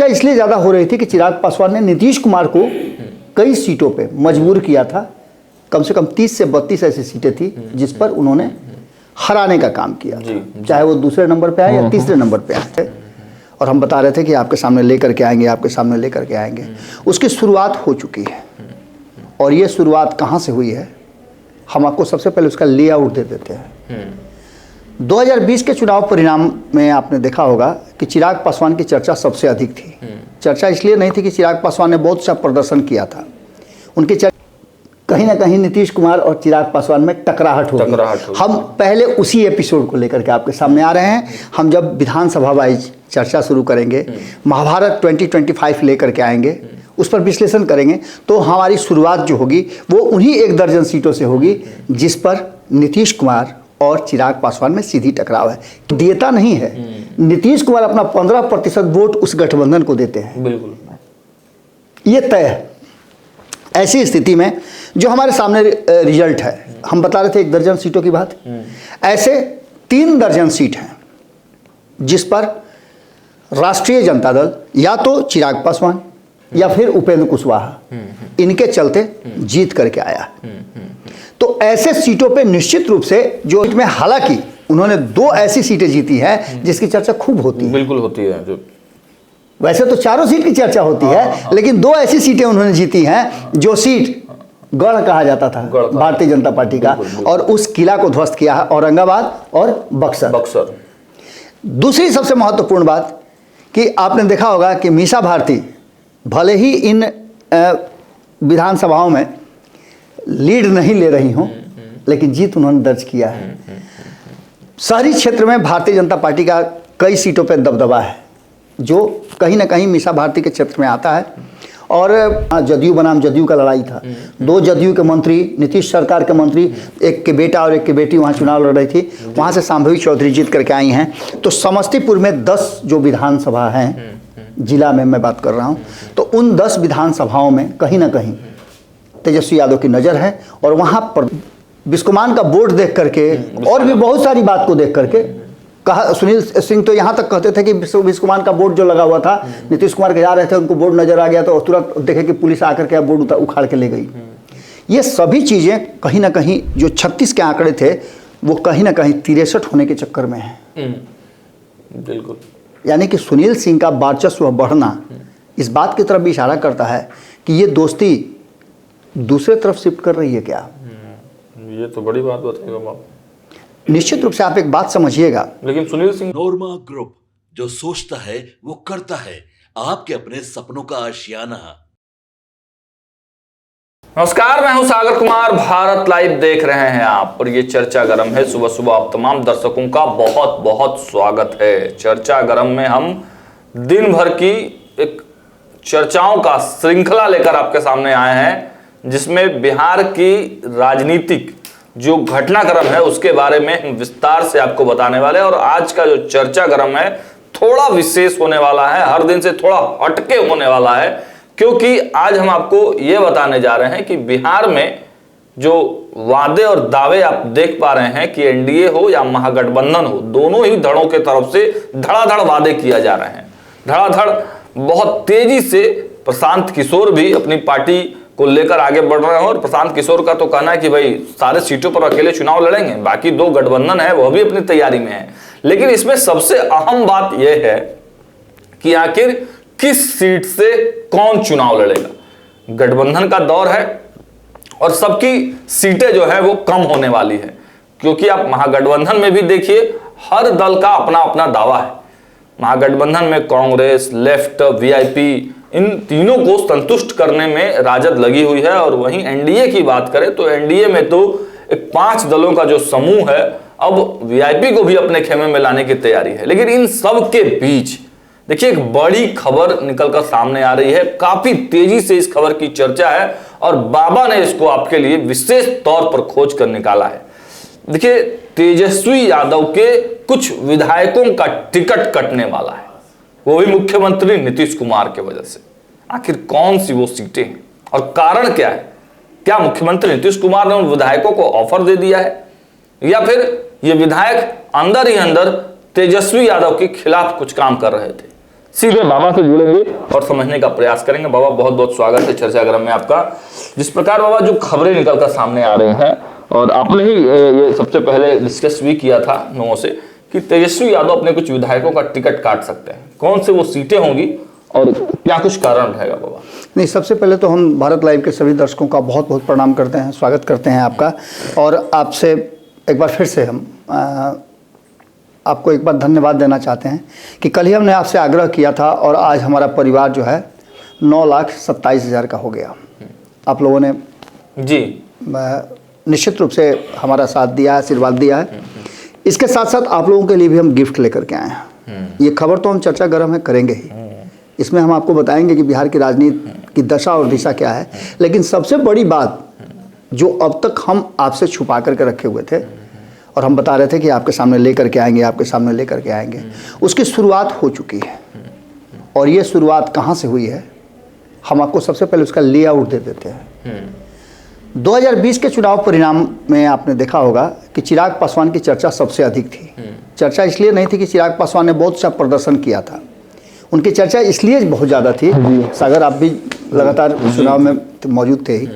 चर्चा इसलिए ज़्यादा हो रही थी कि चिराग पासवान ने नीतीश कुमार को कई सीटों पे मजबूर किया था। कम से कम 30 से 32 ऐसी सीटें थी जिस पर उन्होंने हराने का काम किया था, चाहे वो दूसरे नंबर पे आए या तीसरे नंबर पे आए। और हम बता रहे थे कि आपके सामने लेकर के आएंगे, आपके सामने लेकर के आएंगे। उसकी शुरुआत हो चुकी है। और ये शुरुआत कहाँ से हुई है, हम आपको सबसे पहले उसका लेआउट दे देते हैं। 2020 के चुनाव परिणाम में आपने देखा होगा कि चिराग पासवान की चर्चा सबसे अधिक थी। चर्चा इसलिए नहीं थी कि चिराग पासवान ने बहुत अच्छा प्रदर्शन किया था, उनकी कहीं ना कहीं नीतीश कुमार और चिराग पासवान में टकराहट होगी। हम पहले उसी एपिसोड को लेकर के आपके सामने आ रहे हैं। हम जब विधानसभा वाइज चर्चा शुरू करेंगे, महाभारत 2025 लेकर के आएंगे, उस पर विश्लेषण करेंगे, तो हमारी शुरुआत जो होगी वो उन्हीं 1 दर्जन सीटों से होगी जिस पर नीतीश कुमार और चिराग पासवान में सीधी टकराव है। देता नहीं है, नीतीश कुमार अपना 15% वोट उस गठबंधन को देते हैं, बिल्कुल ये तय है। ऐसी स्थिति में जो हमारे सामने रिजल्ट है, हम बता रहे थे 1 दर्जन सीटों की बात, ऐसे 3 दर्जन सीट हैं जिस पर राष्ट्रीय जनता दल या तो चिराग पासवान या फिर उपेंद्र कुशवाहा, इनके चलते जीत करके आया। तो ऐसे सीटों पे निश्चित रूप से जो इसमें, हालांकि उन्होंने 2 ऐसी सीटें जीती हैं जिसकी चर्चा खूब होती है, बिल्कुल होती है। जो वैसे तो 4 सीट की चर्चा होती है, लेकिन 2 ऐसी सीटें उन्होंने जीती हैं जो सीट गढ़ कहा जाता था भारतीय जनता पार्टी का, और उस किला को ध्वस्त किया है औरंगाबाद और बक्सर। दूसरी सबसे महत्वपूर्ण बात कि आपने देखा होगा कि मीसा भारती भले ही इन विधानसभाओं में लीड नहीं ले रही हों, लेकिन जीत उन्होंने दर्ज किया है। शहरी क्षेत्र में भारतीय जनता पार्टी का कई सीटों पर दबदबा है, जो कहीं ना कहीं मीसा भारती के क्षेत्र में आता है। और जदयू बनाम जदयू का लड़ाई था, 2 जदयू के मंत्री, नीतीश सरकार के मंत्री, एक के बेटा और एक की बेटी वहाँ चुनाव लड़ रही थी, वहाँ से शांभवी चौधरी जीत करके आई हैं। तो समस्तीपुर में 10 जो विधानसभा हैं, जिला में मैं बात कर रहा हूँ, तो उन 10 विधानसभाओं में कहीं ना कहीं तेजस्वी यादव की नज़र है। और वहाँ पर बिस्कुमान का बोर्ड देख करके और भी बहुत सारी बात को देख करके कहा, सुनील सिंह तो यहाँ तक कहते थे कि बिस्कुमान का बोर्ड जो लगा हुआ था, नीतीश कुमार के जा रहे थे, उनको बोर्ड नजर आ गया तो तुरंत देखे कि पुलिस आकर के बोर्ड उखाड़ के ले गई। ये सभी चीज़ें कहीं ना कहीं जो 36 के आंकड़े थे वो कहीं ना कहीं 63 होने के चक्कर में है। बिल्कुल, यानी कि सुनील सिंह का वर्चस्व बढ़ना इस बात की तरफ भी इशारा करता है कि ये दोस्ती दूसरे तरफ शिफ्ट कर रही है क्या। ये तो बड़ी बात बताएगा आप। निश्चित रूप से आप एक बात समझिएगा, लेकिन सुनील सिंह, नोरमा ग्रुप, जो सोचता है वो करता है, आपके अपने सपनों का आशियाना। नमस्कार, मैं हूं सागर कुमार, भारत लाइव देख रहे हैं आप, और ये चर्चा गरम है। सुबह सुबह आप तमाम दर्शकों का बहुत बहुत स्वागत है। चर्चा गरम में हम दिन भर की एक चर्चाओं का श्रृंखला लेकर आपके सामने आए हैं, जिसमें बिहार की राजनीतिक जो घटनाक्रम है उसके बारे में हम विस्तार से आपको बताने वाले हैं। और आज का जो चर्चा गरम है थोड़ा विशेष होने वाला है, हर दिन से थोड़ा हटके होने वाला है, क्योंकि आज हम आपको ये बताने जा रहे हैं कि बिहार में जो वादे और दावे आप देख पा रहे हैं कि एनडीए हो या महागठबंधन हो, दोनों ही धड़ों के तरफ से धड़ाधड़ वादे किया जा रहे हैं। धड़ाधड़ बहुत तेजी से प्रशांत किशोर भी अपनी पार्टी को लेकर आगे बढ़ रहे हैं, और प्रशांत किशोर का तो कहना है कि भाई सारे सीटों पर अकेले चुनाव लड़ेंगे, बाकी 2 गठबंधन है वो भी अपनी तैयारी में है। लेकिन इसमें सबसे अहम बात यह है कि आखिर किस सीट से कौन चुनाव लड़ेगा। गठबंधन का दौर है और सबकी सीटें जो है वो कम होने वाली है, क्योंकि आप महागठबंधन में भी देखिए हर दल का अपना अपना दावा है। महागठबंधन में कांग्रेस, लेफ्ट, वीआईपी, इन तीनों को संतुष्ट करने में राजद लगी हुई है। और वहीं एनडीए की बात करें तो एनडीए में तो एक 5 दलों का जो समूह है अब वीआईपी को भी अपने खेमे में लाने की तैयारी है। लेकिन इन सब के बीच देखिए एक बड़ी खबर निकलकर सामने आ रही है, काफी तेजी से इस खबर की चर्चा है, और बाबा ने इसको आपके लिए विशेष तौर पर खोज कर निकाला है। देखिए, तेजस्वी यादव के कुछ विधायकों का टिकट कटने वाला है, वो भी मुख्यमंत्री नीतीश कुमार के वजह से। आखिर कौन सी वो सीटें हैं और कारण क्या है? क्या मुख्यमंत्री नीतीश कुमार ने उन विधायकों को ऑफर दे दिया है, या फिर ये विधायक अंदर ही अंदर तेजस्वी यादव के खिलाफ कुछ काम कर रहे थे? सीधे बाबा से जुड़ेंगे और समझने का प्रयास करेंगे। बाबा बहुत बहुत स्वागत है चर्चा गरम में आपका। जिस प्रकार बाबा जो खबरें निकलकर सामने आ रही हैं, और आपने ही ये सबसे पहले डिस्कस भी किया था लोगों से कि तेजस्वी यादव अपने कुछ विधायकों का टिकट काट सकते हैं, कौन से वो सीटें होंगी और क्या कुछ कारण रहेगा बाबा? नहीं, सबसे पहले तो हम भारत लाइव के सभी दर्शकों का बहुत बहुत प्रणाम करते हैं, स्वागत करते हैं आपका। और आपसे एक बार फिर से हम आपको एक बार धन्यवाद देना चाहते हैं कि कल ही हमने आपसे आग्रह किया था और आज हमारा परिवार जो है 9,27,000 का हो गया। आप लोगों ने जी निश्चित रूप से हमारा साथ दिया है, आशीर्वाद दिया है। इसके साथ साथ आप लोगों के लिए भी हम गिफ्ट लेकर के आए हैं। ये खबर तो हम चर्चा गरम में करेंगे ही, इसमें हम आपको बताएंगे कि बिहार की राजनीति की दशा और दिशा क्या है। लेकिन सबसे बड़ी बात जो अब तक हम आपसे छुपा करके रखे हुए थे और हम बता रहे थे कि आपके सामने लेकर के आएंगे, आपके सामने लेकर के आएंगे, उसकी शुरुआत हो चुकी है। और ये शुरुआत कहाँ से हुई है, हम आपको सबसे पहले उसका लेआउट दे देते हैं। 2020 के चुनाव परिणाम में आपने देखा होगा कि चिराग पासवान की चर्चा सबसे अधिक थी। चर्चा इसलिए नहीं थी कि चिराग पासवान ने बहुत अच्छा प्रदर्शन किया था, उनकी चर्चा इसलिए बहुत ज़्यादा थी, सागर आप भी लगातार चुनाव में मौजूद थे ही,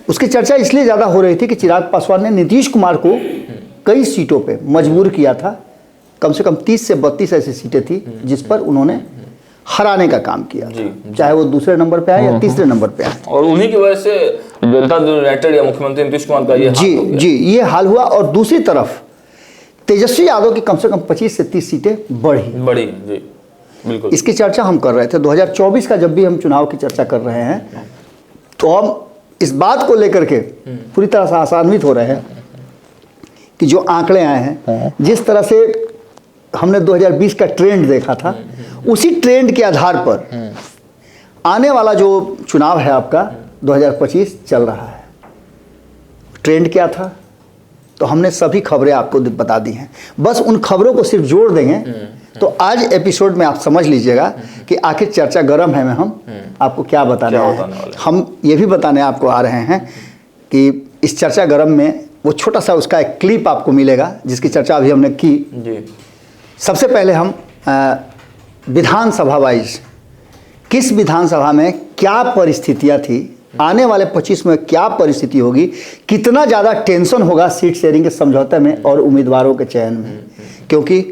उसकी चर्चा इसलिए ज़्यादा हो रही थी कि चिराग पासवान ने नीतीश कुमार को कई सीटों पे मजबूर किया था। कम से कम 30 से 32 ऐसी सीटें थी जिस पर उन्होंने हराने का काम किया था, चाहे वो दूसरे नंबर पे आए या तीसरे नंबर पे आए। और उन्हीं की वजह से जनता दल यूनाइटेड या मुख्यमंत्री नीतीश कुमार का ये हाल हो गया। ये हाल हुआ। और दूसरी तरफ तेजस्वी यादव की कम से कम 25 से 30 सीटें बढ़ी। जी बिल्कुल। इसकी चर्चा हम कर रहे थे 2024 का, जब भी हम चुनाव की चर्चा कर रहे हैं तो हम इस बात को लेकर के पूरी तरह से आशान्वित हो रहे हैं कि जो आंकड़े आए हैं, जिस तरह से हमने 2020 का ट्रेंड देखा था, उसी ट्रेंड के आधार पर आने वाला जो चुनाव है आपका 2025 चल रहा है। ट्रेंड क्या था तो हमने सभी खबरें आपको बता दी हैं। बस उन खबरों को सिर्फ जोड़ देंगे तो आज एपिसोड में आप समझ लीजिएगा कि आखिर चर्चा गरम है में हम आपको क्या बताने वाले। हम ये भी बताने आपको आ रहे हैं कि इस चर्चा गरम में वो छोटा सा उसका एक क्लिप आपको मिलेगा जिसकी चर्चा अभी हमने की जी। सबसे पहले हम विधानसभा वाइज किस विधानसभा में क्या परिस्थितियां थी, आने वाले 25 में क्या परिस्थिति होगी, कितना ज़्यादा टेंशन होगा सीट शेयरिंग के समझौते में और उम्मीदवारों के चयन में, क्योंकि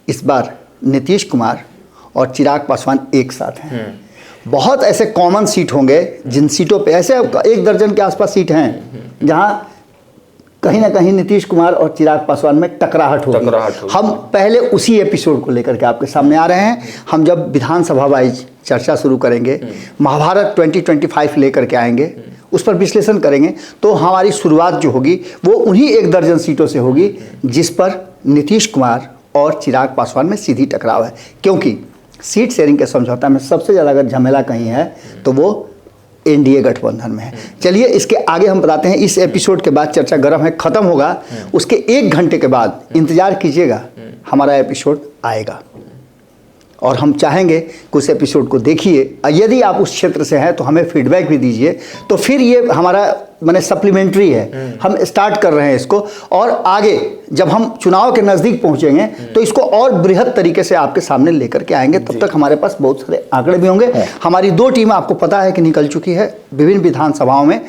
इस बार नीतीश कुमार और चिराग पासवान एक साथ हैं। बहुत ऐसे कॉमन सीट होंगे जिन सीटों पे ऐसे 1 दर्जन के आसपास सीट हैं जहां कहीं ना कहीं नीतीश कुमार और चिराग पासवान में टकराहट होगी। हम पहले उसी एपिसोड को लेकर के आपके सामने आ रहे हैं। हम जब विधानसभा वाइज चर्चा शुरू करेंगे, महाभारत 2025 लेकर के आएंगे, उस पर विश्लेषण करेंगे, तो हमारी शुरुआत जो होगी वो उन्हीं 1 दर्जन सीटों से होगी जिस पर नीतीश कुमार और चिराग पासवान में सीधी टकराव है। क्योंकि सीट शेयरिंग के समझौता में सबसे ज़्यादा अगर झमेला कहीं है तो वो एनडीए गठबंधन में है। चलिए इसके आगे हम बताते हैं। इस एपिसोड के बाद चर्चा गरम है ख़त्म होगा, उसके 1 घंटे के बाद इंतज़ार कीजिएगा, हमारा एपिसोड आएगा और हम चाहेंगे कि उस एपिसोड को देखिए। यदि आप उस क्षेत्र से हैं तो हमें फीडबैक भी दीजिए, तो फिर ये हमारा मैंने सप्लीमेंट्री है, हम स्टार्ट कर रहे हैं इसको, और आगे जब हम चुनाव के नज़दीक पहुंचेंगे तो इसको और बृहद तरीके से आपके सामने लेकर के आएंगे। तब तक हमारे पास बहुत सारे आंकड़े भी होंगे। हमारी 2 टीम आपको पता है कि निकल चुकी है विभिन्न विधानसभाओं में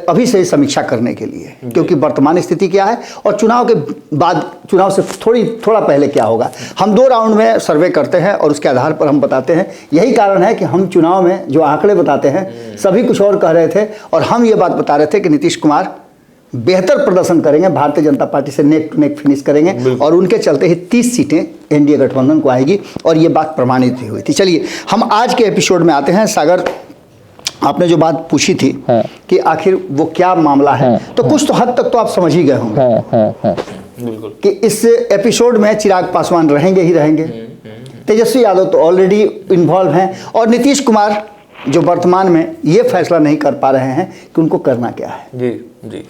अभी से समीक्षा करने के लिए, क्योंकि वर्तमान स्थिति क्या है और चुनाव के बाद, चुनाव से थोड़ा पहले क्या होगा। हम 2 राउंड में सर्वे करते हैं और उसके आधार पर हम बताते हैं। यही कारण है कि हम चुनाव में जो आंकड़े बताते हैं, सभी कुछ और कह रहे थे और हम ये बात बता रहे थे कि नीतीश कुमार बेहतर प्रदर्शन करेंगे, भारतीय जनता पार्टी से नेक टू नेक फिनिश करेंगे और उनके चलते ही 30 सीटें एनडीए गठबंधन को आएगी, और ये बात प्रमाणित भी हुई थी। चलिए हम आज के एपिसोड में आते हैं। सागर, आपने जो बात पूछी थी कि आखिर वो क्या मामला है, तो कुछ तो हद तक तो आप समझ ही गए होंगे कि इस एपिसोड में चिराग पासवान रहेंगे ही रहेंगे, तेजस्वी यादव तो ऑलरेडी इन्वॉल्व हैं, और नीतीश कुमार जो वर्तमान में ये फैसला नहीं कर पा रहे हैं कि उनको करना क्या है। जी।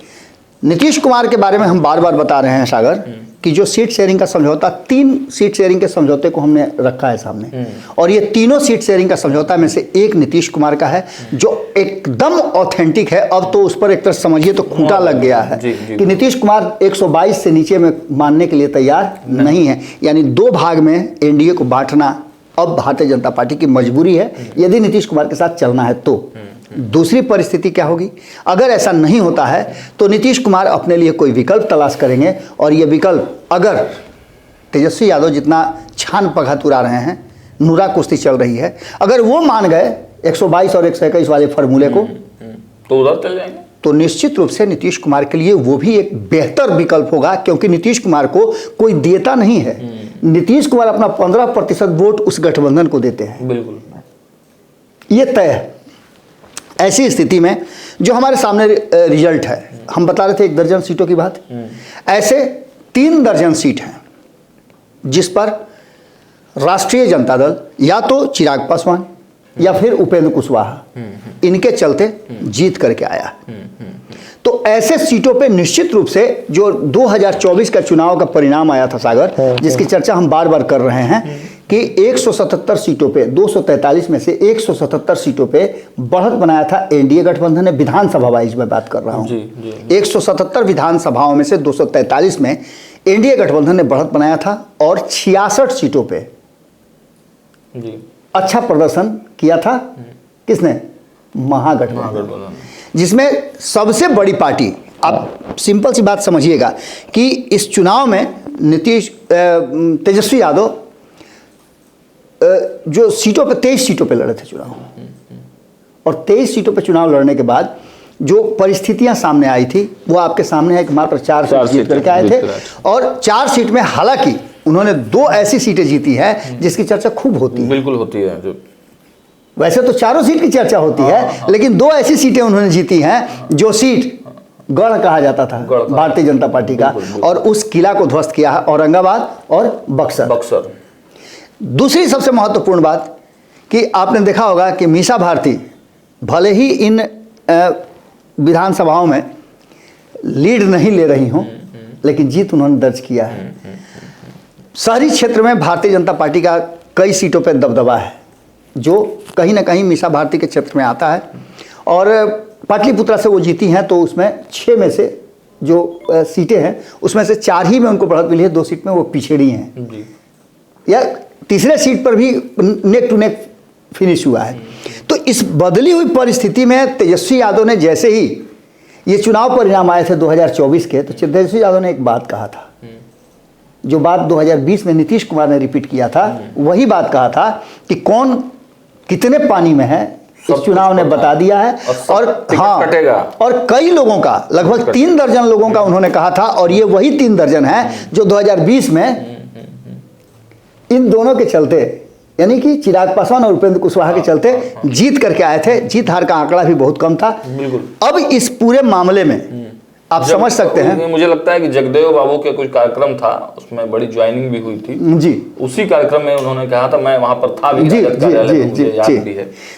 नीतीश कुमार के बारे में हम बार बार बता रहे हैं सागर कि जो सीट शेयरिंग का समझौता, 3 सीट शेयरिंग के समझौते को हमने रखा है सामने, और ये तीनों सीट शेयरिंग का समझौता में से एक नीतीश कुमार का है जो एकदम ऑथेंटिक है। अब तो उस पर एक तरह समझिए तो खूंटा लग गया है कि नीतीश कुमार 122 से नीचे में मानने के लिए तैयार नहीं है, यानी 2 भाग में एनडीए को बांटना अब भारतीय जनता पार्टी की मजबूरी है यदि नीतीश कुमार के साथ चलना है तो। दूसरी परिस्थिति क्या होगी, अगर ऐसा नहीं होता है तो नीतीश कुमार अपने लिए कोई विकल्प तलाश करेंगे, और ये विकल्प अगर तेजस्वी यादव जितना छान पघा तुरा रहे हैं, नूरा कुश्ती चल रही है, अगर वो मान गए 122 और 121 वाले फार्मूले को तो उधर चल जाएंगे, तो निश्चित रूप से नीतीश कुमार के लिए वो भी एक बेहतर विकल्प होगा, क्योंकि नीतीश कुमार को कोई देता नहीं है। नीतीश कुमार अपना 15% वोट उस गठबंधन को देते हैं, बिल्कुल ये तय है। ऐसी स्थिति में जो हमारे सामने रिजल्ट है, हम बता रहे थे 1 दर्जन सीटों की बात, ऐसे 3 दर्जन सीट हैं जिस पर राष्ट्रीय जनता दल या तो चिराग पासवान या फिर उपेंद्र कुशवाहा इनके चलते जीत करके आया। तो ऐसे सीटों पे निश्चित रूप से जो 2024 का चुनाव का परिणाम आया था सागर, जिसकी चर्चा हम बार बार कर रहे हैं कि 177 सीटों पे 243 में से 177 सीटों पे बढ़त बनाया था एनडीए गठबंधन ने, विधानसभा वाइज में बात कर रहा हूं। 177 विधानसभाओं में से 243 में एनडीए गठबंधन ने बढ़त बनाया था, और 66 सीटों पे अच्छा प्रदर्शन किया था किसने, महागठबंधन, जिसमें सबसे बड़ी पार्टी, आप सिंपल सी बात समझिएगा कि इस चुनाव में तेजस्वी यादव जो सीटों पे 23 सीटों पे लड़े थे चुनाव, और 23 सीटों पे चुनाव लड़ने के बाद जो परिस्थितियां सामने आई थी वो आपके सामने है कि मात्र 4 सीट जीत करके आए थे, और 4 सीट में हालांकि उन्होंने 2 ऐसी सीटें जीती हैं जिसकी चर्चा खूब होती है, बिल्कुल होती है। जो वैसे तो चारों सीट की चर्चा होती है, लेकिन 2 ऐसी सीटें उन्होंने जीती हैं जो सीट गढ़ कहा जाता था भारतीय जनता पार्टी का, और उस किला को ध्वस्त किया है, औरंगाबाद और बक्सर। दूसरी सबसे महत्वपूर्ण बात कि आपने देखा होगा कि मीसा भारती भले ही इन विधानसभाओं में लीड नहीं ले रही हों, लेकिन जीत उन्होंने दर्ज किया है। शहरी क्षेत्र में भारतीय जनता पार्टी का कई सीटों पर दबदबा है, जो कहीं ना कहीं मीसा भारती के क्षेत्र में आता है, और पाटलिपुत्रा से वो जीती हैं, तो उसमें 6 में से जो सीटें हैं उसमें से 4 ही में उनको बढ़त मिली है, 2 सीट में वो पिछड़ी हैं जी। या तीसरे सीट पर भी नेक टू नेक फिनिश हुआ है। तो इस बदली हुई परिस्थिति में तेजस्वी यादव ने, जैसे ही ये चुनाव परिणाम आए थे 2024 के, तो तेजस्वी यादव ने एक बात कहा था, जो बात 2020 में नीतीश कुमार ने रिपीट किया था, वही बात कहा था कि कौन कितने पानी में है इस चुनाव ने बता दिया है। और हाँ, और कई लोगों का, लगभग 3 दर्जन लोगों का उन्होंने कहा था, और ये वही 3 दर्जन है जो 2020 में इन दोनों के चलते, यानी कि चिराग पासवान और उपेंद्र कुशवाहा के चलते जीत करके आए थे। जीत हार का आंकड़ा भी बहुत कम था। अब इस पूरे मामले में आप समझ सकते हैं, मुझे लगता है कि जगदेव बाबू के कुछ कार्यक्रम था, उसमें बड़ी ज्वाइनिंग भी हुई थी जी, उसी कार्यक्रम में उन्होंने कहा था, मैं वहां पर था भी, जी जी।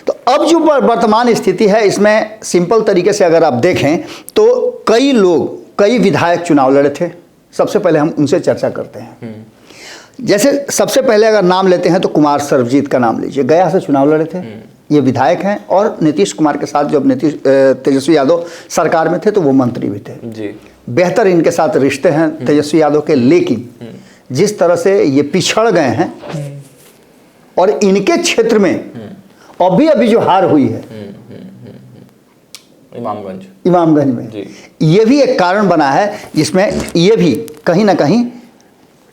तो अब जो वर्तमान स्थिति है इसमें सिंपल तरीके से अगर आप देखें तो कई विधायक चुनाव लड़े थे। सबसे पहले हम उनसे चर्चा करते हैं। जैसे सबसे पहले अगर नाम लेते हैं तो कुमार सर्वजीत का नाम लीजिए, गया से चुनाव लड़े थे, ये विधायक हैं, और नीतीश कुमार के साथ जब तेजस्वी यादव सरकार में थे तो वो मंत्री भी थे जी। बेहतर इनके साथ रिश्ते हैं तेजस्वी यादव के, लेकिन जिस तरह से ये पिछड़ गए हैं और इनके क्षेत्र में अभी जो हार हुई है इमामगंज में, ये भी एक कारण बना है जिसमें ये भी कहीं ना कहीं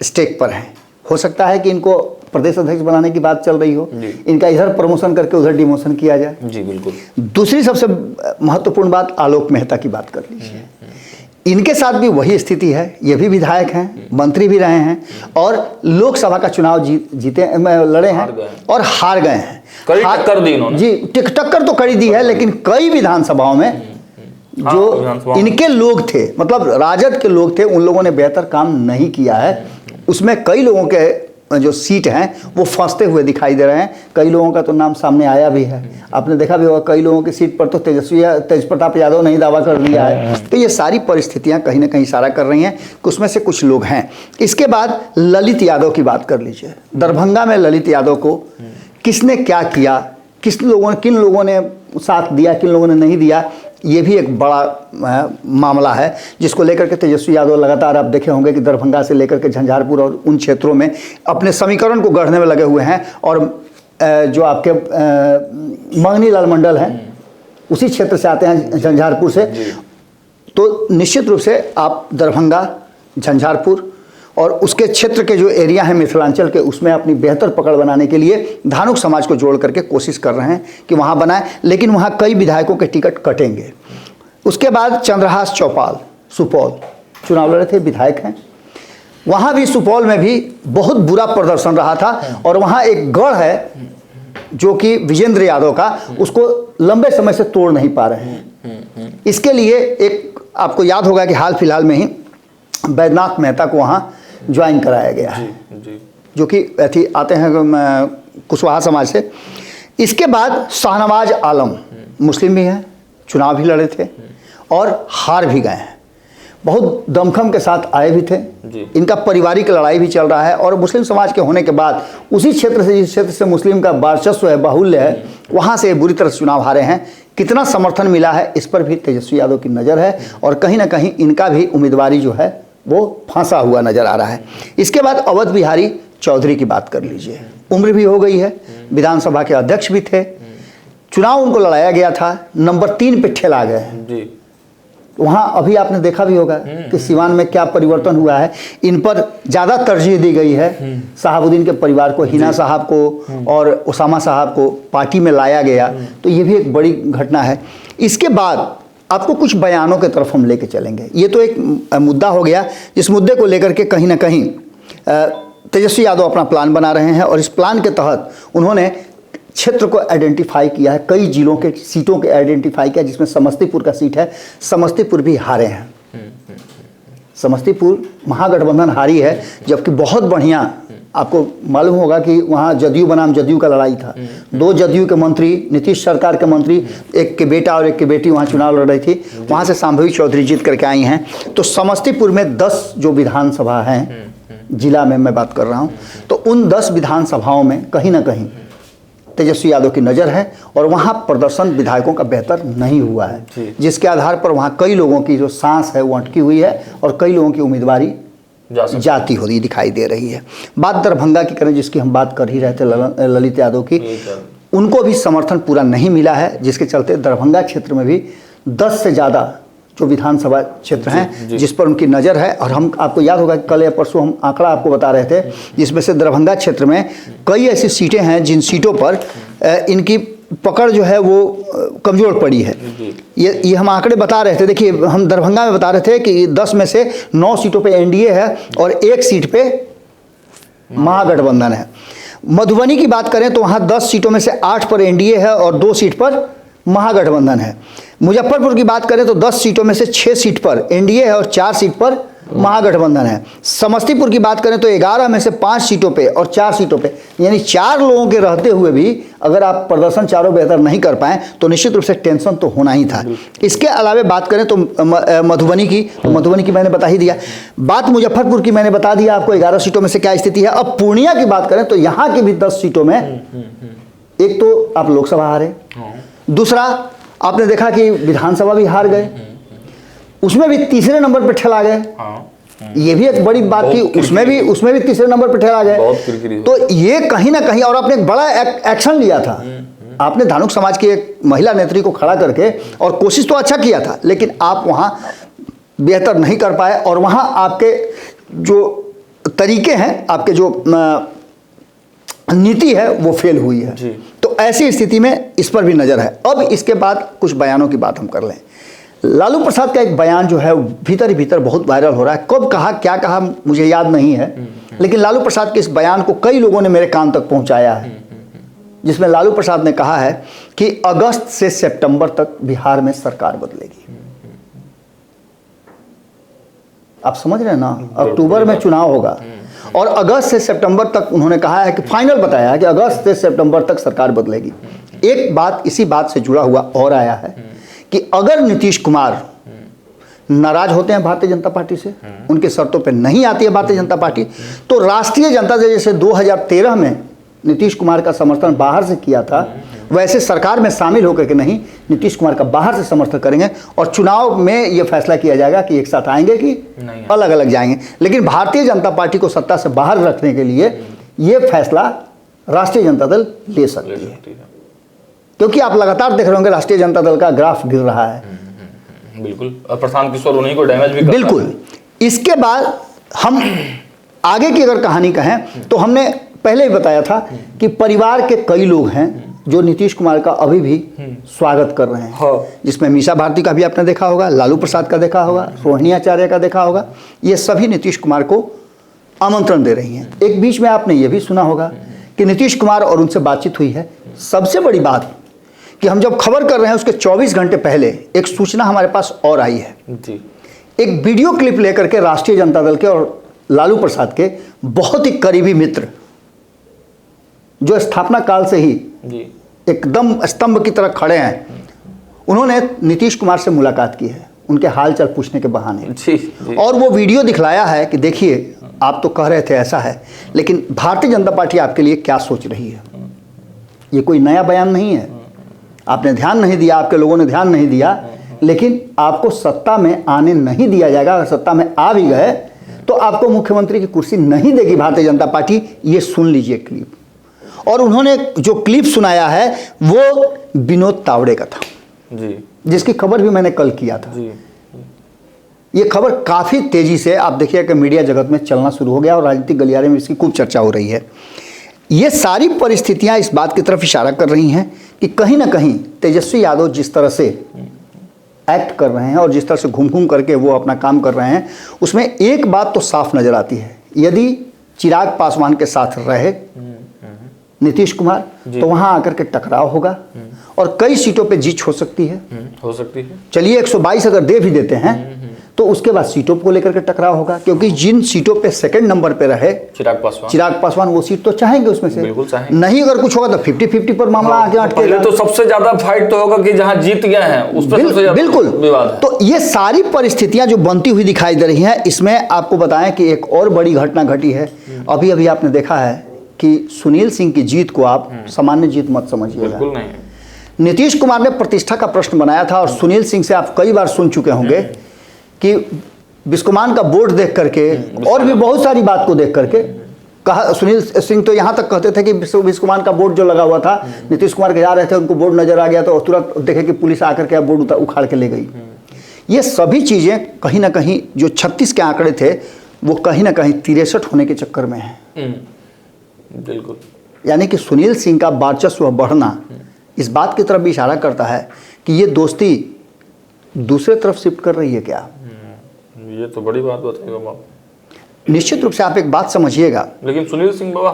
स्टेक पर है। हो सकता है कि इनको प्रदेश अध्यक्ष बनाने की बात चल रही हो, इनका इधर प्रमोशन करके उधर डिमोशन किया जाए जी। बिल्कुल। दूसरी सबसे महत्वपूर्ण बात आलोक मेहता की बात कर लीजिए, इनके साथ भी वही स्थिति है। ये भी विधायक हैं, मंत्री भी रहे हैं, और लोकसभा का चुनाव लड़े हैं और हार गए हैं। टक्कर दी इन्होंने जी, टक्कर तो कड़ी दी है, लेकिन कई विधानसभाओं में जो इनके लोग थे, मतलब राजद के लोग थे, उन लोगों ने बेहतर काम नहीं किया है। उसमें कई लोगों के जो सीट हैं वो फंसते हुए दिखाई दे रहे हैं। कई लोगों का तो नाम सामने आया भी है, आपने देखा भी होगा, कई लोगों की सीट पर तो तेज प्रताप यादव ने ही दावा कर दिया है। तो ये सारी परिस्थितियां कहीं ना कहीं इशारा कर रही हैं कि उसमें से कुछ लोग हैं। इसके बाद ललित यादव की बात कर लीजिए। दरभंगा में ललित यादव को किसने क्या किया, किन लोगों ने साथ दिया, किन लोगों ने नहीं दिया, ये भी एक बड़ा मामला है जिसको लेकर के तेजस्वी यादव लगातार आप देखे होंगे कि दरभंगा से लेकर के झंझारपुर और उन क्षेत्रों में अपने समीकरण को गढ़ने में लगे हुए हैं। और जो आपके मंगनी लाल मंडल हैं उसी क्षेत्र से आते हैं, झंझारपुर से, तो निश्चित रूप से आप दरभंगा, झंझारपुर और उसके क्षेत्र के जो एरिया है मिथिलांचल के, उसमें अपनी बेहतर पकड़ बनाने के लिए धानुक समाज को जोड़ करके कोशिश कर रहे हैं कि वहाँ बनाए, लेकिन वहाँ कई विधायकों के टिकट कटेंगे। उसके बाद चंद्रहास चौपाल, सुपौल चुनाव लड़े थे, विधायक हैं। वहाँ भी सुपौल में भी बहुत बुरा प्रदर्शन रहा था और वहाँ एक गढ़ है जो कि विजेंद्र यादव का, उसको लंबे समय से तोड़ नहीं पा रहे हैं। इसके लिए एक आपको याद होगा कि हाल फिलहाल में ही बैद्यनाथ मेहता को वहाँ ज्वाइन कराया गया है, जो कि आते हैं कुशवाहा समाज से। इसके बाद शाहनवाज आलम मुस्लिम भी हैं, चुनाव भी लड़े थे और हार भी गए हैं। बहुत दमखम के साथ आए भी थे। इनका पारिवारिक लड़ाई भी चल रहा है और मुस्लिम समाज के होने के बाद उसी क्षेत्र से, जिस क्षेत्र से मुस्लिम का वर्चस्व है, बाहुल्य है, वहाँ से बुरी तरह से चुनाव हारे हैं। कितना समर्थन मिला है इस पर भी तेजस्वी यादव की नज़र है और कहीं ना कहीं इनका भी उम्मीदवारी जो है वो फंसा हुआ नज़र आ रहा है। इसके बाद अवध बिहारी चौधरी की बात कर लीजिए, उम्र भी हो गई है, विधानसभा के अध्यक्ष भी थे, चुनाव उनको लड़ाया गया था, नंबर 3 पे ठेला गए हैं। वहाँ अभी आपने देखा भी होगा कि सिवान में क्या परिवर्तन हुआ है। इन पर ज़्यादा तरजीह दी गई है। शहाबुद्दीन के परिवार को, हिना साहब को और उसामा साहब को पार्टी में लाया गया, तो ये भी एक बड़ी घटना है। इसके बाद आपको कुछ बयानों के तरफ हम लेके चलेंगे। ये तो एक मुद्दा हो गया जिस मुद्दे को लेकर के कहीं ना कहीं तेजस्वी यादव अपना प्लान बना रहे हैं और इस प्लान के तहत उन्होंने क्षेत्र को आइडेंटिफाई किया है, कई जिलों के सीटों के आइडेंटिफाई किया, जिसमें समस्तीपुर का सीट है। समस्तीपुर भी हारे हैं, समस्तीपुर महागठबंधन हारी है, जबकि बहुत बढ़िया आपको मालूम होगा कि वहाँ जदयू बनाम जदयू का लड़ाई था। 2 जदयू के मंत्री, नीतीश सरकार के मंत्री, एक के बेटा और एक की बेटी वहाँ चुनाव लड़ रही थी, वहाँ से शांभवी चौधरी जीत करके आई हैं। तो समस्तीपुर में 10 जो विधानसभा हैं, जिला में मैं बात कर रहा हूँ, तो उन 10 विधानसभाओं में कहीं ना कहीं तेजस्वी यादव की नज़र है और वहाँ प्रदर्शन विधायकों का बेहतर नहीं हुआ है, जिसके आधार पर वहाँ कई लोगों की जो सांस है वो अटकी हुई है और कई लोगों की उम्मीदवारी जाती हुई दिखाई दे रही है। बात दरभंगा की करें, जिसकी हम बात कर ही रहे थे, ललित यादव की, उनको भी समर्थन पूरा नहीं मिला है, जिसके चलते दरभंगा क्षेत्र में भी 10 से ज़्यादा जो विधानसभा क्षेत्र हैं जिस पर उनकी नज़र है। और हम, आपको याद होगा कि कल या परसों हम आंकड़ा आपको बता रहे थे, जिसमें से दरभंगा क्षेत्र में कई ऐसी सीटें हैं जिन सीटों पर इनकी पकड़ जो है वो कमज़ोर पड़ी है। ये हम आंकड़े बता रहे थे। देखिए, हम दरभंगा में बता रहे थे कि 10 में से 9 सीटों पे एनडीए है और 1 सीट पे महागठबंधन है। मधुबनी की बात करें तो वहाँ 10 सीटों में से 8 पर एनडीए है और 2 सीट पर महागठबंधन है। मुजफ्फरपुर की बात करें तो 10 सीटों में से 6 सीट पर एनडीए है और 4 सीट पर महागठबंधन है। समस्तीपुर की बात करें तो 11 में से 5 सीटों पे और 4 सीटों पे, यानी 4 लोगों के रहते हुए भी अगर आप प्रदर्शन चारों बेहतर नहीं कर पाएं तो निश्चित रूप से टेंशन तो होना ही था। इसके अलावा बात करें तो मधुबनी की मैंने बता ही दिया। बात मुजफ्फरपुर की मैंने बता दिया आपको 11 सीटों में से क्या स्थिति है। अब पूर्णिया की बात करें तो यहाँ की भी 10 सीटों में एक तो आप लोकसभा हारे, दूसरा आपने देखा कि विधानसभा भी हार गए, उसमें भी तीसरे नंबर पर ठेला गए। ये भी एक बड़ी बात थी, उसमें भी तीसरे नंबर पर ठेला गए। तो ये कहीं ना कहीं, और आपने एक बड़ा एक्शन लिया था, आपने धानुक समाज की एक महिला नेत्री को खड़ा करके, और कोशिश तो अच्छा किया था, लेकिन आप वहाँ बेहतर नहीं कर पाए और वहाँ आपके जो तरीके हैं, आपके जो नीति है वो फेल हुई है। तो ऐसी स्थिति में इस पर भी नज़र है। अब इसके बाद कुछ बयानों की बात हम कर लें। लालू प्रसाद का एक बयान जो है भीतर ही भीतर बहुत वायरल हो रहा है। कब कहा, क्या कहा मुझे याद नहीं है, लेकिन लालू प्रसाद के इस बयान को कई लोगों ने मेरे कान तक पहुंचाया है, जिसमें लालू प्रसाद ने कहा है कि अगस्त से सितंबर तक बिहार में सरकार बदलेगी। आप समझ रहे हैं ना, अक्टूबर में चुनाव होगा और अगस्त से सितंबर तक उन्होंने कहा है कि फाइनल बताया है कि अगस्त से सितंबर तक सरकार बदलेगी। एक बात इसी बात से जुड़ा हुआ और आया है कि अगर नीतीश कुमार नाराज होते हैं भारतीय जनता पार्टी से, उनके शर्तों पे नहीं आती है भारतीय जनता पार्टी, तो राष्ट्रीय जनता दल जैसे 2013 में नीतीश कुमार का समर्थन बाहर से किया था, वैसे सरकार में शामिल होकर के नहीं, नीतीश कुमार का बाहर से समर्थन करेंगे और चुनाव में यह फैसला किया जाएगा कि एक साथ आएंगे कि अलग अलग जाएंगे। लेकिन भारतीय जनता पार्टी को सत्ता से बाहर रखने के लिए यह फैसला राष्ट्रीय जनता दल ले सकती है, क्योंकि आप लगातार देख रहे होंगे राष्ट्रीय जनता दल का ग्राफ गिर रहा है। बिल्कुल, और प्रशांत किशोर उन्हीं को डैमेज भी करता है। बिल्कुल। इसके बाद हम आगे की अगर कहानी कहें तो हमने पहले ही बताया था कि परिवार के कई लोग हैं जो नीतीश कुमार का अभी भी स्वागत कर रहे हैं। हाँ। जिसमें मीसा भारती का भी आपने देखा होगा, लालू प्रसाद का देखा होगा, रोहिणी आचार्य का देखा होगा। ये सभी नीतीश कुमार को आमंत्रण दे रही हैं। एक बीच में आपने ये भी सुना होगा कि नीतीश कुमार और उनसे बातचीत हुई है। सबसे बड़ी बात कि हम जब खबर कर रहे हैं उसके 24 घंटे पहले एक सूचना हमारे पास और आई है जी। एक वीडियो क्लिप लेकर के राष्ट्रीय जनता दल के और लालू प्रसाद के बहुत ही करीबी मित्र, जो स्थापना काल से ही जी एकदम स्तंभ की तरह खड़े हैं, उन्होंने नीतीश कुमार से मुलाकात की है उनके हालचाल पूछने के बहाने। जी। और वो वीडियो दिखलाया है कि देखिए, आप तो कह रहे थे ऐसा है, लेकिन भारतीय जनता पार्टी आपके लिए क्या सोच रही है। ये कोई नया बयान नहीं है, आपने ध्यान नहीं दिया, आपके लोगों ने ध्यान नहीं दिया, लेकिन आपको सत्ता में आने नहीं दिया जाएगा। अगर सत्ता में आ भी गए तो आपको मुख्यमंत्री की कुर्सी नहीं देगी भारतीय जनता पार्टी। ये सुन लीजिए क्लिप। और उन्होंने जो क्लिप सुनाया है वो विनोद तावड़े का था जी, जिसकी खबर भी मैंने कल किया था। जी। ये खबर काफ़ी तेज़ी से आप देखिए कि मीडिया जगत में चलना शुरू हो गया और राजनीतिक गलियारे में इसकी खूब चर्चा हो रही है। ये सारी परिस्थितियां इस बात की तरफ इशारा कर रही हैं कि कहीं ना कहीं तेजस्वी यादव जिस तरह से एक्ट कर रहे हैं और जिस तरह से घूम घूम करके वो अपना काम कर रहे हैं, उसमें एक बात तो साफ नज़र आती है, यदि चिराग पासवान के साथ रहे नीतीश कुमार तो वहां आकर के टकराव होगा और कई सीटों पे जीत हो सकती है। हो सकती है। चलिए 122 अगर दे भी देते हैं तो उसके बाद सीटों को लेकर के टकराव होगा, क्योंकि जिन सीटों पे सेकंड नंबर पे रहे चिराग पासवान वो सीट तो चाहेंगे उसमें से। बिल्कुल चाहेंगे। नहीं अगर कुछ होगा तो 50-50 पर मामला आगे अटकेगा। पहले तो सबसे ज्यादा फाइट तो होगा कि जहां जीत गए हैं उस पर सबसे ज्यादा बिल्कुल विवाद है। तो ये सारी परिस्थितियां जो बनती हुई दिखाई दे रही हैं, इसमें आपको बताएं कि एक और बड़ी घटना घटी है। अभी अभी आपने देखा है कि सुनील सिंह की जीत को आप सामान्य जीत मत समझिएगा। बिल्कुल नहीं। नीतीश कुमार ने प्रतिष्ठा का प्रश्न बनाया था और सुनील सिंह से आप कई बार सुन चुके होंगे कि बिस्कुमान का बोर्ड देख करके और भी बहुत सारी बात को देख करके कहा। सुनील सिंह तो यहाँ तक कहते थे कि बिस्कुमान का बोर्ड जो लगा हुआ था, नीतीश कुमार के जा रहे थे उनको बोर्ड नजर आ गया तो तुरंत देखे कि पुलिस आकर के बोर्ड उखाड़ के ले गई। ये सभी चीज़ें कहीं ना कहीं जो 36 के आंकड़े थे वो कहीं ना कहीं 63 होने के चक्कर में हैं। बिल्कुल। यानी कि सुनील सिंह का वर्चस्व बढ़ना इस बात की तरफ भी इशारा करता है कि ये दोस्ती दूसरे तरफ शिफ्ट कर रही है क्या। ये तो बड़ी बात बताएगा बाप। निश्चित रूप से आप एक बात समझिएगा, लेकिन सुनील सिंह बाबा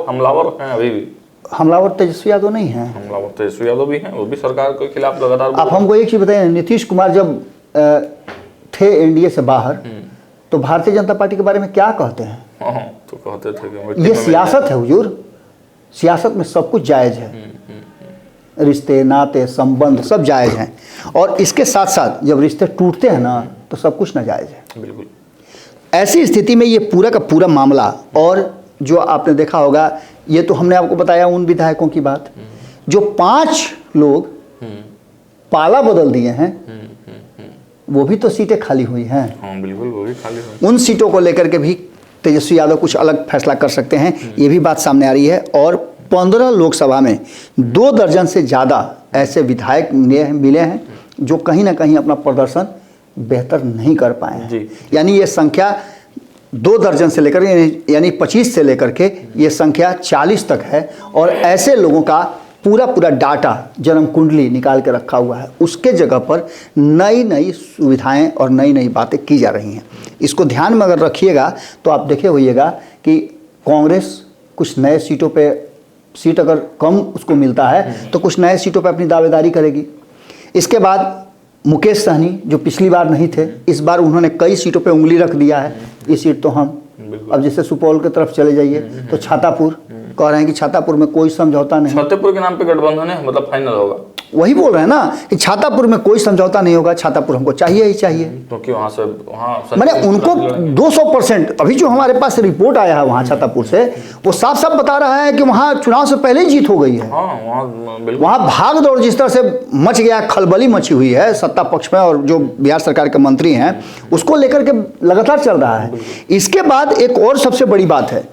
हमलावर हैं अभी भी। हमलावर तेजस्वी यादव नहीं है। हमलावर तेजस्वी यादव भी हैं, वो भी सरकार के खिलाफ लगातार। आप हमको एक चीज बताइए, नीतीश कुमार जब थे एनडीए से बाहर तो भारतीय जनता पार्टी के बारे में क्या कहते हैं? तो कहते थे कि ये सियासत है हुजूर, सियासत में सब कुछ जायज है, रिश्ते नाते संबंध सब जायज हैं। और इसके साथ साथ जब रिश्ते टूटते हैं ना तो सब कुछ नाजायज है। बिल्कुल। ऐसी स्थिति में ये पूरा का पूरा मामला, और जो आपने देखा होगा, ये तो हमने आपको बताया उन विधायकों की बात जो 5 लोग पाला बदल दिए हैं, वो भी तो सीटें खाली हुई हैं। हाँ बिल्कुल, वो भी खाली हुई। उन सीटों को लेकर के भी तेजस्वी यादव कुछ अलग फैसला कर सकते हैं, ये भी बात सामने आ रही है। और 15 लोकसभा में 2 दर्जन से ज़्यादा ऐसे विधायक मिले हैं जो कहीं ना कहीं अपना प्रदर्शन बेहतर नहीं कर पाए हैं। यानी ये संख्या 2 दर्जन से लेकर यानी 25 से लेकर के ये संख्या 40 तक है। और ऐसे लोगों का पूरा पूरा डाटा जन्म कुंडली निकाल के रखा हुआ है, उसके जगह पर नई नई सुविधाएं और नई नई बातें की जा रही हैं। इसको ध्यान में अगर रखिएगा तो आप देखे होइएगा कि कांग्रेस कुछ नए सीटों पे, सीट अगर कम उसको मिलता है तो कुछ नए सीटों पे अपनी दावेदारी करेगी। इसके बाद मुकेश सहनी जो पिछली बार नहीं थे, इस बार उन्होंने कई सीटों पे उंगली रख दिया है। ये सीट तो हम अब जैसे सुपौल की तरफ चले जाइए तो छातापुर कह रहे हैं कि छातापुर में कोई समझौता नहीं। छातापुर के नाम पे गठबंधन है, मतलब फाइनल होगा। वही बोल रहे हैं ना कि छातापुर में कोई समझौता नहीं होगा, छातापुर हमको चाहिए ही चाहिए। क्योंकि वहाँ मैंने उनको 200%, अभी जो हमारे पास रिपोर्ट आया है वहाँ छातापुर से, वो साफ साफ बता रहा है कि वहाँ चुनाव से पहले ही जीत हो गई है। वहाँ भाग दौड़ जिस तरह से मच गया, खलबली मची हुई है सत्ता पक्ष में, और जो बिहार सरकार के मंत्री हैं उसको लेकर के लगातार चल रहा है। इसके बाद एक और सबसे बड़ी बात है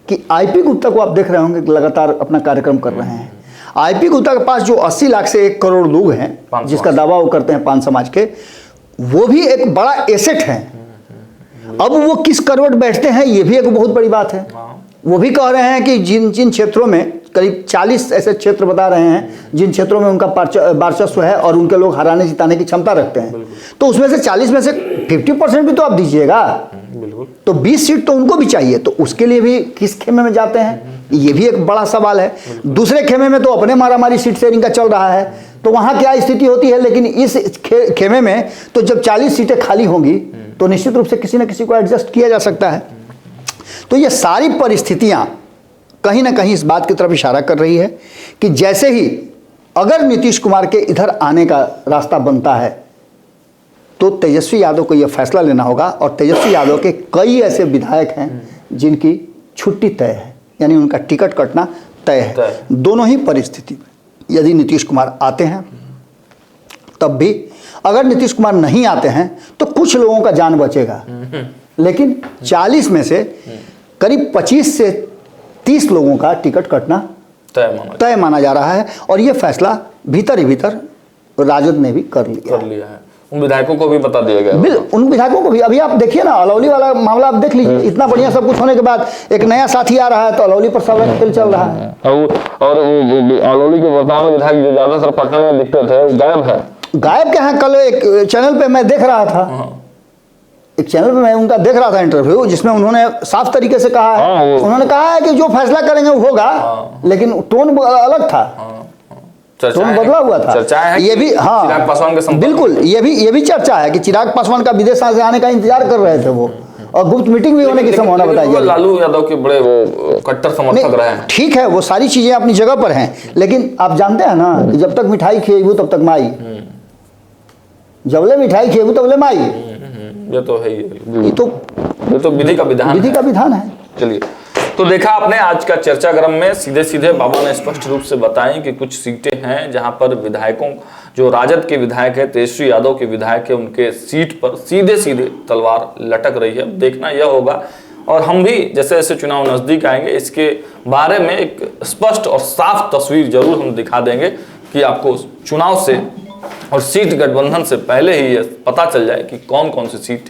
कि आईपी गुप्ता को आप देख रहे होंगे लगातार अपना कार्यक्रम कर रहे हैं। आईपी गुप्ता के पास जो 80 लाख से 1 करोड़ लोग हैं जिसका दावा वो करते हैं पान समाज के, वो भी एक बड़ा एसेट है। अब वो किस करवट बैठते हैं ये भी एक बहुत बड़ी बात है। वो भी कह रहे हैं कि जिन जिन क्षेत्रों में, करीब 40 ऐसे क्षेत्र बता रहे हैं जिन क्षेत्रों में उनका वर्चस्व है और उनके लोग हराने जिताने की क्षमता रखते हैं, तो उसमें से 40 में से 50% भी तो आप दीजिएगा, तो 20 सीट तो उनको भी चाहिए। तो उसके लिए भी किस खेमे में जाते हैं, ये भी एक बड़ा सवाल है। दूसरे खेमे में तो अपने मारामारी सीट शेयरिंग का चल रहा है, तो वहाँ क्या स्थिति होती है। लेकिन इस खेमे में तो जब 40 सीटें खाली होंगी तो निश्चित रूप से किसी न किसी को एडजस्ट किया जा सकता है। तो ये सारी परिस्थितियां कहीं ना कहीं इस बात की तरफ इशारा कर रही है कि जैसे ही अगर नीतीश कुमार के इधर आने का रास्ता बनता है तो तेजस्वी यादव को यह फैसला लेना होगा। और तेजस्वी यादव के कई ऐसे विधायक हैं जिनकी छुट्टी तय है, यानी उनका टिकट कटना तय है। दोनों ही परिस्थिति में यदि नीतीश कुमार आते हैं तब भी, अगर नीतीश कुमार नहीं आते हैं तो कुछ लोगों का जान बचेगा, लेकिन 40 में से करीब 25 से 30 लोगों का टिकट कटना तय माना जा रहा है। और ये फैसला भीतर ही भीतर राजद ने भी कर लिया है। उन विधायकों को भी बता दिया गया। उन विधायकों को भी। अभी आप देखिए ना, अलौली वाला मामला आप देख लीजिए, इतना बढ़िया सब कुछ होने के बाद एक नया साथी आ रहा है तो अलौली पर सब खेल चल रहा है। और अलौली के वर्तमान विधायक जो ज्यादातर पटना में दिखते थे गायब है। गायब क्या है? कल एक चैनल पे मैं देख रहा था, एक चैनल पे मैं उनका देख रहा था इंटरव्यू, जिसमें उन्होंने साफ तरीके से कहा है, उन्होंने कहा है कि जो फैसला करेंगे वो होगा, लेकिन टोन अलग था, टोन बदला हुआ था। चर्चा है ये भी, हाँ, चिराग पासवान के संपर्क, बिल्कुल, ये भी चर्चा है कि चिराग पासवान का विदेश से आने का इंतजार कर रहे थे वो, और गुप्त मीटिंग भी होने की संभावना बताई जा रही है। लालू यादव के बड़े कट्टर समर्थक रहे हैं। ठीक है, वो सारी चीजें अपनी जगह पर हैं, लेकिन आप जानते हैं ना कि जब तक मिठाई खिएबू तब तक माई, जबले मिठाई खिएबू तबले माई। ये तो है ही, ये तो विधि का विधान है। चलिए, तो देखा आपने आज का चर्चा गरम में सीधे सीधे बाबा ने स्पष्ट रूप से बताएं कि कुछ सीटें हैं जहां पर विधायकों, जो राजद के विधायक है, तेजस्वी यादव के विधायक है, उनके सीट पर सीधे सीधे तलवार लटक रही है। देखना यह होगा, और हम भी जैसे जैसे चुनाव नजदीक आएंगे इसके बारे में एक स्पष्ट और साफ तस्वीर जरूर हम दिखा देंगे कि आपको चुनाव से और सीट गठबंधन से पहले ही ये पता चल जाए कि कौन कौन सी सीट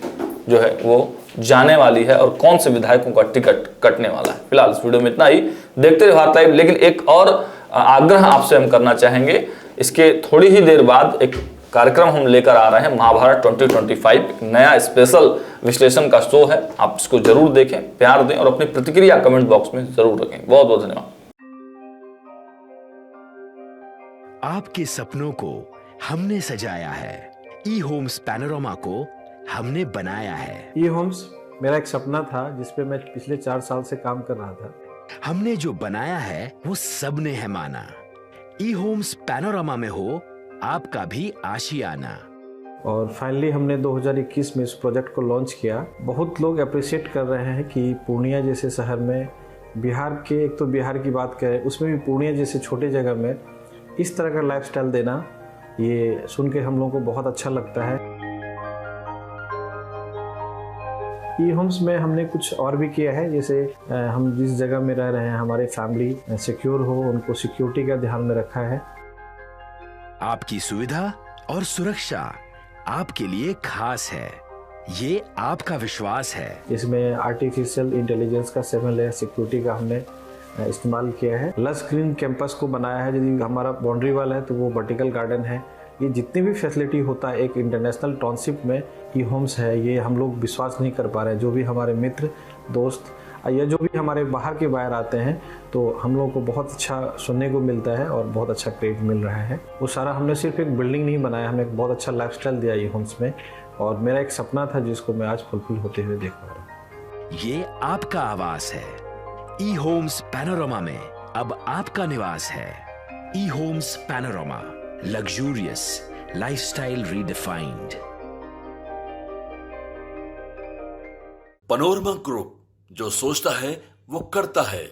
जो है वो जाने वाली है और कौन से विधायकों का टिकट कटने वाला है। फिलहाल इस वीडियो में इतना ही, देखते रहिए भारत लाइव। लेकिन एक और आग्रह आपसे हम करना चाहेंगे, इसके थोड़ी ही देर बाद एक कार्यक्रम हम लेकर आ रहे हैं, महाभारत 2025, एक नया स्पेशल विश्लेषण का शो है। आप इसको जरूर देखें, प्यार दें और अपनी प्रतिक्रिया कमेंट बॉक्स में जरूर रखें। बहुत बहुत धन्यवाद। आपके सपनों को हमने सजाया है, ई होम्स पैनोरामा को हमने बनाया है। ई होम्स मेरा एक सपना था जिस पे मैं पिछले 4 साल से काम कर रहा था। हमने जो बनाया है वो सबने है माना। ई होम्स पैनोरामा में हो आपका भी आशियाना। और फाइनली हमने 2021 में इस प्रोजेक्ट को लॉन्च किया। बहुत लोग अप्रिशिएट कर रहे हैं कि पूर्णिया जैसे शहर में, बिहार के, एक तो बिहार की बात करें उसमें भी पूर्णिया जैसे छोटे जगह में इस तरह का लाइफस्टाइल देना, ये सुन के हम लोगों को बहुत अच्छा लगता है। ई होम्स में हमने कुछ और भी किया है, जैसे हम जिस जगह में रह रहे हैं हमारे फैमिली सिक्योर हो, उनको सिक्योरिटी का ध्यान में रखा है। आपकी सुविधा और सुरक्षा आपके लिए खास है, ये आपका विश्वास है। इसमें आर्टिफिशियल इंटेलिजेंस का 7 लेयर सिक्योरिटी का हमने इस्तेमाल किया है। लस ग्रीन कैंपस को बनाया है, यदि हमारा बाउंड्री वाल है तो वो वर्टिकल गार्डन है। ये जितनी भी फैसिलिटी होता है एक इंटरनेशनल टाउनशिप में ई होम्स है, ये हम लोग विश्वास नहीं कर पा रहे हैं। जो भी हमारे मित्र दोस्त या जो भी हमारे बाहर के बाहर आते हैं तो हम लोगों को बहुत अच्छा सुनने को मिलता है और बहुत अच्छा क्रेडिट मिल रहा है। वो सारा हमने सिर्फ एक बिल्डिंग नहीं बनाया, हमें एक बहुत अच्छा लाइफस्टाइल दिया ई होम्स में, और मेरा एक सपना था जिसको मैं आज फुलफिल होते हुए देख पा रहा हूँ। ये आपका आवास है। ई होम्स पैनोरामा में अब आपका निवास है। E homes panorama, luxurious lifestyle redefined. Panorama group, जो सोचता है वो करता है।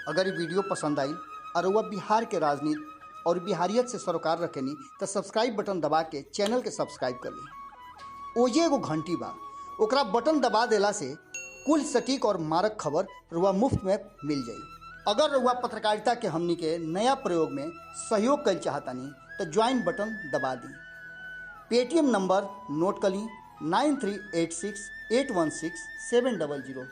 अगर ये वीडियो पसंद आई और वह बिहार के राजनीति और बिहारियत से सरोकार रखेनी तो सब्सक्राइब बटन दबा के चैनल के सब्सक्राइब कर ली। ओजे एगो घंटी बा, ओकरा बटन दबा देला से कुल सटीक और मारक खबर रुआ मुफ्त में मिल जाई। अगर रुआ पत्रकारिता के हमनी के नया प्रयोग में सहयोग कर चाहतानी तो ज्वाइन बटन दबा दी। पेटीएम नंबर नोट कर ली 9386816700।